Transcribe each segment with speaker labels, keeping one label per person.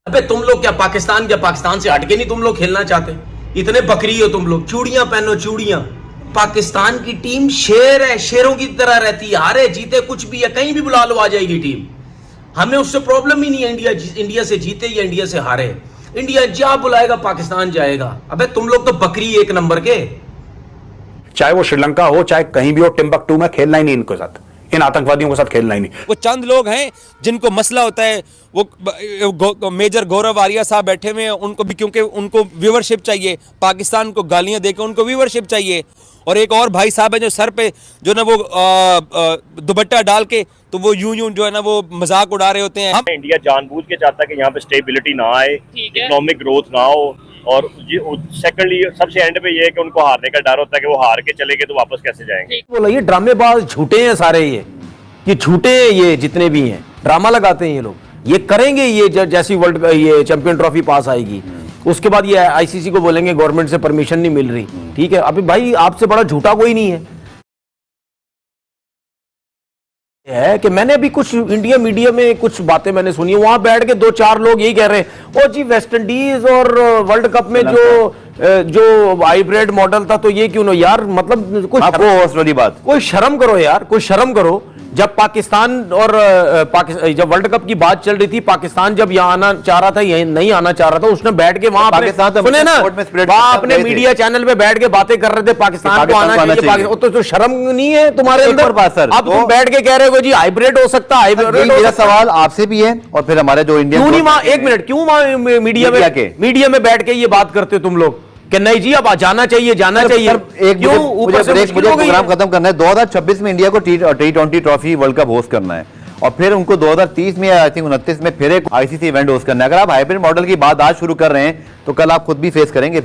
Speaker 1: अबे तुम लोग क्या पाकिस्तान से हटके नहीं तुम लोग खेलना चाहते? इतने बकरी हो तुम लोग, चूड़ियां पहनो चूड़ियां। पाकिस्तान की टीम शेर है, शेरों की तरह रहती है, हारे जीते कुछ भी है, कहीं भी बुला लो आ जाएगी टीम। हमें उससे प्रॉब्लम ही नहीं है, इंडिया से जीते या इंडिया से हारे। इंडिया जहां बुलाएगा पाकिस्तान जाएगा। अबे तुम लोग तो बकरी एक नंबर के।
Speaker 2: चाहे वो श्रीलंका हो चाहे कहीं भी हो, टिम्बकटू में खेलना ही नहीं इनके साथ, इन आतंकवादियों के साथ खेलना ही नहीं।
Speaker 3: वो चंद लोग हैं जिनको मसला होता है, वो मेजर गौरव आर्या साहब बैठे हुए हैं, उनको भी क्योंकि उनको व्यूवरशिप चाहिए, पाकिस्तान को गालियां देकर उनको व्यूवरशिप चाहिए। और एक और भाई साहब है जो सर पे जो ना वो दुपट्टा डाल के तो वो यूं जो है ना वो मजाक उड़ा रहे होते हैं। हम
Speaker 4: इंडिया जानबूझ के चाहता है कि यहाँ पे स्टेबिलिटी ना आए, इकोनॉमिक ग्रोथ ना हो, और सेकंडली सबसे एंड पे ये है कि उनको हारने का डर होता है कि वो हार के चले गए तो वापस कैसे जाएंगे।
Speaker 1: बोला ये ड्रामेबाज झूठे हैं सारे, ये झूठे हैं, ये जितने भी हैं ड्रामा लगाते हैं ये लोग। ये करेंगे, ये जैसी वर्ल्ड ये चैंपियन ट्रॉफी पास आएगी उसके बाद ये आईसीसी को बोलेंगे गवर्नमेंट से परमिशन नहीं मिल रही। ठीक है, अभी भाई आपसे बड़ा झूठा कोई नहीं है कि मैंने अभी कुछ इंडिया मीडिया में कुछ बातें मैंने सुनी, वहां बैठ के 2-4 लोग यही कह रहे हैं, ओ जी वेस्ट इंडीज और वर्ल्ड कप में जो हाइब्रिड मॉडल था तो ये क्यों ना यार, मतलब कोई शर्म करो यार, कोई शर्म करो। जब पाकिस्तान और जब वर्ल्ड कप की बात चल रही थी, पाकिस्तान जब यहाँ आना चाह रहा था, यहीं नहीं आना चाह रहा था, उसने बैठ के वहां सुने ना अपने मीडिया चैनल पे बैठ के बातें कर रहे थे पाकिस्तान को आना चाहिए। तो शर्म नहीं है तुम्हारे अंदर? अब तुम बैठ के कह रहे हो जी हाइब्रिड हो सकता है।
Speaker 5: मेरा सवाल आपसे भी है और फिर हमारे जो इंडियन,
Speaker 1: क्यों नहीं वहां, एक मिनट, क्यों वहां मीडिया में बैठ के ये बात करते हो तुम लोग कि नहीं जी अब जाना चाहिए क्यों? ऊपर से मुझे
Speaker 5: प्रोग्राम खत्म करना है। 2026 में इंडिया को T20 trophy world cup host करना है और फिर उनको 2030 में आई थिंक 29 में फिर एक आईसीसी इवेंट होस्ट करना है। अगर आप हाइब्रिड मॉडल की बात आज शुरू कर रहे हैं तो कल आप खुद भी फेस करेंगे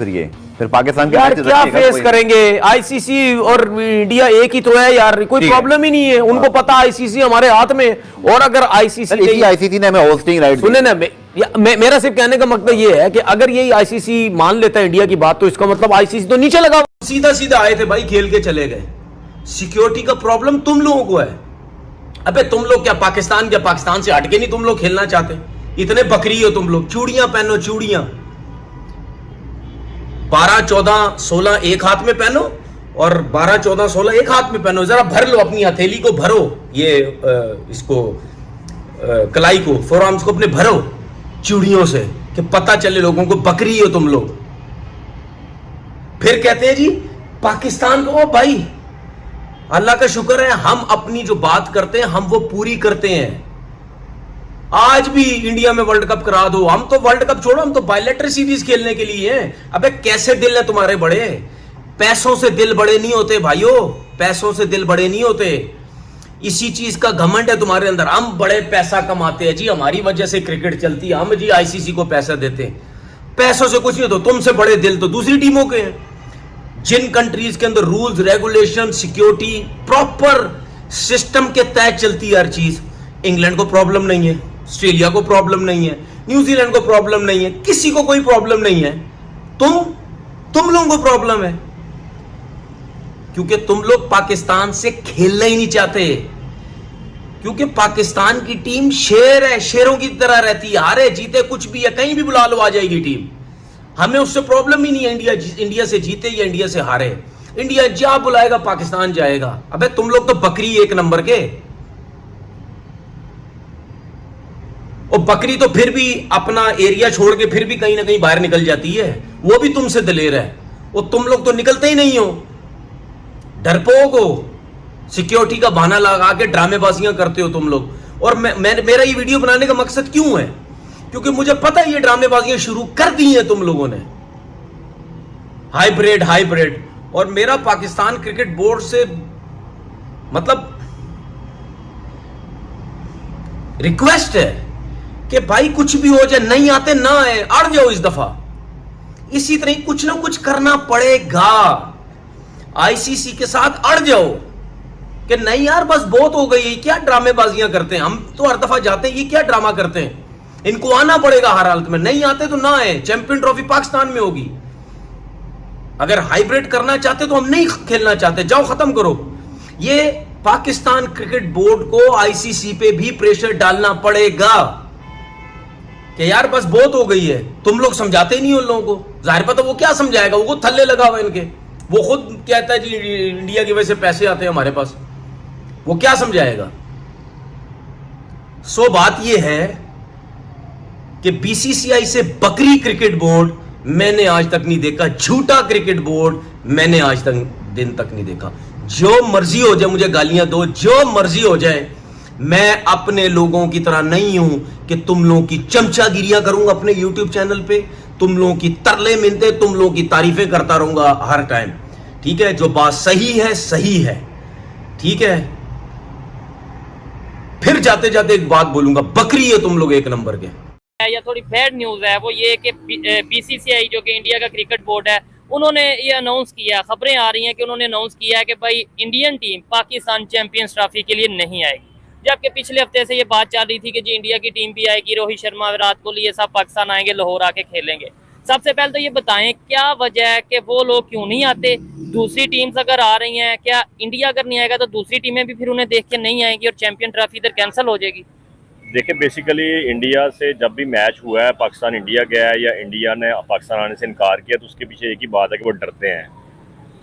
Speaker 5: फिर पाकिस्तान
Speaker 1: यार क्या फेस करेंगे? आईसीसी और इंडिया एक ही तो है यार, कोई प्रॉब्लम ही नहीं है। उनको पता आईसीसी हमारे हाथ में, और अगर
Speaker 5: आईसीसी ने हमें होस्टिंग राइट
Speaker 1: सुने ना, मेरा सिर्फ कहने का मतलब ये है कि अगर ये आईसीसी मान लेता है इंडिया की बात तो इसका मतलब आईसीसी तो नीचे लगा। सीधा आए थे भाई, खेल के चले गए। सिक्योरिटी का प्रॉब्लम तुम लोगों को है। अबे तुम लोग क्या पाकिस्तान से हटके नहीं तुम लोग खेलना चाहते? इतने बकरी हो तुम लोग, चूड़ियां पहनो चूड़ियां। 12, 14, 16 एक हाथ में पहनो और 12, 14, 16 एक हाथ में पहनो। जरा भर लो अपनी हथेली को, भरो ये इसको कलाई को, फोरआर्म्स को अपने भरो चूड़ियों से कि पता चले लोगों को बकरी हो तुम लोग। फिर कहते हैं जी पाकिस्तान को, ओ भाई अल्लाह का शुक्र है हम अपनी जो बात करते हैं हम वो पूरी करते हैं। आज भी इंडिया में वर्ल्ड कप करा दो, हम तो वर्ल्ड कप छोड़ो, हम तो बायलैटरल सीरीज खेलने के लिए हैं। अबे कैसे दिल है तुम्हारे बड़े? पैसों से दिल बड़े नहीं होते भाइयों, पैसों से दिल बड़े नहीं होते। इसी चीज का घमंड है तुम्हारे अंदर, हम बड़े पैसा कमाते हैं जी, हमारी वजह से क्रिकेट चलती है, हम जी आईसीसी को पैसा देते हैं। पैसों से कुछ नहीं होता, तुमसे बड़े दिल तो दूसरी टीमों के हैं। जिन कंट्रीज के अंदर rules regulation security proper system के तहत चलती है हर चीज, इंग्लैंड को प्रॉब्लम नहीं है, ऑस्ट्रेलिया को प्रॉब्लम नहीं है, न्यूजीलैंड को प्रॉब्लम नहीं है, किसी को कोई प्रॉब्लम नहीं है। तुम लोगों को प्रॉब्लम है क्योंकि तुम लोग पाकिस्तान से खेलना ही नहीं चाहते। क्योंकि पाकिस्तान की टीम शेर है, शेरों की तरह रहती है, हारे जीते कुछ भी है, कहीं भी बुला लो आ जाएगी टीम। हमें उससे प्रॉब्लम ही नहीं है, इंडिया से जीते या इंडिया से हारे। इंडिया जहां बुलाएगा पाकिस्तान जाएगा। अबे तुम लोग तो बकरी एक नंबर के। और बकरी तो फिर भी अपना एरिया छोड़ के फिर भी कहीं ना कहीं बाहर निकल जाती है, वो भी तुमसे दलेर है। वो तुम लोग तो निकलते ही नहीं हो, डरपोक हो, सिक्योरिटी का बहाना लगा के ड्रामेबाजियां करते हो तुम लोग। और मेरा ये वीडियो बनाने का मकसद क्यों है? क्योंकि मुझे पता है ये ड्रामेबाजियां शुरू कर दी हैं तुम लोगों ने, हाइब्रिड। और मेरा पाकिस्तान क्रिकेट बोर्ड से मतलब रिक्वेस्ट है कि भाई कुछ भी हो जाए, नहीं आते ना आए, अड़ जाओ इस दफा। इसी तरह कुछ ना कुछ करना पड़ेगा, आईसीसी के साथ अड़ जाओ कि नहीं यार बस बहुत हो गई, क्या ड्रामेबाजियां करते हैं, हम तो हर दफा जाते हैं, ये क्या ड्रामा करते हैं। इनको आना पड़ेगा हर हालत में, नहीं आते तो ना आए। चैंपियन ट्रॉफी पाकिस्तान में होगी। अगर हाइब्रिड करना चाहते तो हम नहीं खेलना चाहते, जाओ खत्म करो। ये पाकिस्तान क्रिकेट बोर्ड को आईसीसी पे भी प्रेशर डालना पड़ेगा। कि यार बस बहुत हो गई है, तुम लोग समझाते ही नहीं उन लोगों को। जाहिर पता वो क्या समझाएगा, वो थल्ले लगा हुआ इनके। वो खुद कहता है जी इंडिया की वजह से पैसे आते हैं हमारे पास, वो क्या समझाएगा। सो बात ये है कि बीसीसीआई से बकरी क्रिकेट बोर्ड मैंने आज तक नहीं देखा, झूठा क्रिकेट बोर्ड मैंने आज तक दिन तक नहीं देखा। जो मर्जी हो जाए, मुझे गालियां दो, जो मर्जी हो जाए, मैं अपने लोगों की तरह नहीं हूं कि तुम लोगों की चमचागिरियां करूंगा अपने YouTube चैनल पे, तुम लोगों की तरले मिलते, तुम लोगों की तारीफें करता रहूंगा हर टाइम। ठीक है, जो बात सही है सही है। ठीक है, फिर जाते जाते एक बात बोलूंगा, बकरी है तुम लोग एक नंबर के।
Speaker 6: या थोड़ी बैड न्यूज है वो ये कि बीसीसीआई जो कि इंडिया का क्रिकेट बोर्ड है, उन्होंने ये अनाउंस किया, खबरें आ रही हैं कि उन्होंने अनाउंस किया है कि भाई Indian team Pakistan champions trophy के लिए नहीं आएगी। जबकि पिछले हफ्ते से ये बात चल रही थी कि जी इंडिया की टीम भी आएगी, रोहित शर्मा, विराट कोहली, ये सब पाकिस्तान आएंगे, लाहौर आके खेलेंगे। सबसे पहले तो ये बताएं क्या वजह है कि वो लोग क्यों नहीं आते। दूसरी टीम्स अगर आ रही हैं, क्या इंडिया अगर नहीं आएगा तो दूसरी टीमें भी फिर उन्हें देख के नहीं आएंगी और चैंपियन ट्रॉफी इधर कैंसिल हो जाएगी।
Speaker 4: देखिए बेसिकली इंडिया से जब भी मैच हुआ है, पाकिस्तान इंडिया गया है या इंडिया ने पाकिस्तान आने से इनकार किया, तो उसके पीछे एक ही बात है कि वो डरते हैं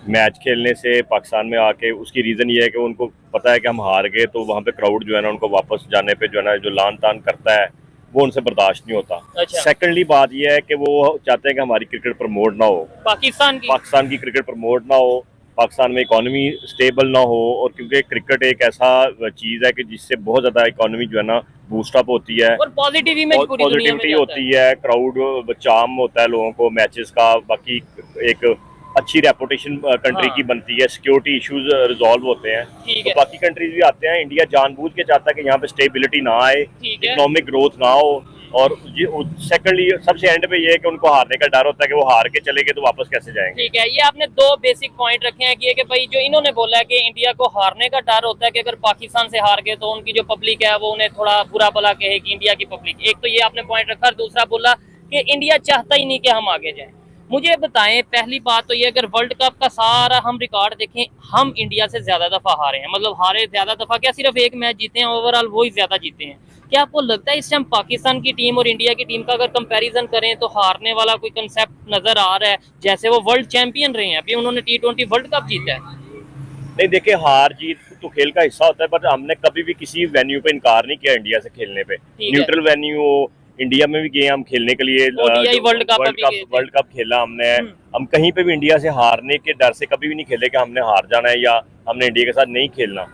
Speaker 4: मैच खेलने से पाकिस्तान में आके। उसकी रीज़न ये है कि उनको पता है कि हम हार गए तो वहाँ पे क्राउड जो है ना उनको वापस जाने पे जो है ना जो लान तान करता है वो उनसे बर्दाश्त नहीं होता।
Speaker 6: अच्छा।
Speaker 4: सेकेंडली बात ये है कि वो चाहते हैं कि हमारी क्रिकेट प्रमोट ना हो, पाकिस्तान की क्रिकेट प्रमोट ना हो, पाकिस्तान में इकोनॉमी स्टेबल ना हो। और क्योंकि क्रिकेट एक ऐसा चीज़ है कि जिससे बहुत ज़्यादा इकोनॉमी जो है ना बूस्टअप होती है
Speaker 6: और
Speaker 4: पॉजिटिविटी होती है, क्राउड चार्म होता है लोगों को मैचेस का, बाकी एक अच्छी रेपुटेशन कंट्री की बनती है, सिक्योरिटी इश्यूज रिजॉल्व होते हैं। तो बाकी कंट्रीज भी आते हैं। इंडिया जानबूझ के चाहता है कि यहाँ पे स्टेबिलिटी ना आए, इकोनॉमिक ग्रोथ ना हो। और सेकंडली सबसे एंड पे ये है कि उनको हारने का डर होता है कि वो हार के चले गए तो वापस कैसे जाएंगे।
Speaker 6: ठीक है, ये आपने दो बेसिक पॉइंट रखे हैं कि भाई जो इन्होंने बोला है कि इंडिया को हारने का डर होता है कि अगर पाकिस्तान से हार गए तो उनकी जो पब्लिक है वो उन्हें थोड़ा बुरा भला कहेगी, इंडिया की पब्लिक। एक तो ये आपने पॉइंट रखा, और दूसरा बोला कि इंडिया चाहता ही नहीं कि हम आगे जाएं। मुझे बताएं, पहली बात तो ये, अगर वर्ल्ड कप का सारा हम रिकॉर्ड देखें, हम इंडिया से ज्यादा दफा हारे हैं। मतलब हारे ज्यादा दफा क्या, सिर्फ एक मैच जीते हैं, ओवरऑल वो ही ज्यादा जीते हैं। क्या आपको लगता है इस टाइम पाकिस्तान की टीम और इंडिया की टीम का अगर कंपैरिजन करें तो हारने वाला कोई कंसेप्ट नजर आ रहा है? जैसे वो वर्ल्ड चैंपियन रहे हैं, अभी उन्होंने T20 वर्ल्ड कप जीता है।
Speaker 4: नहीं देखिए, हार जीत तो खेल का हिस्सा होता है, पर हमने कभी भी किसी वेन्यू पे इनकार नहीं किया इंडिया से खेलने पे। न्यूट्रल वेन्यू हो, इंडिया में भी गए हम खेलने के लिए, वर्ल्ड कप खेला हमने। हम कहीं पे भी इंडिया से हारने के डर से कभी भी नहीं खेले कि हमने हार जाना है या हमने इंडिया के साथ नहीं खेलना।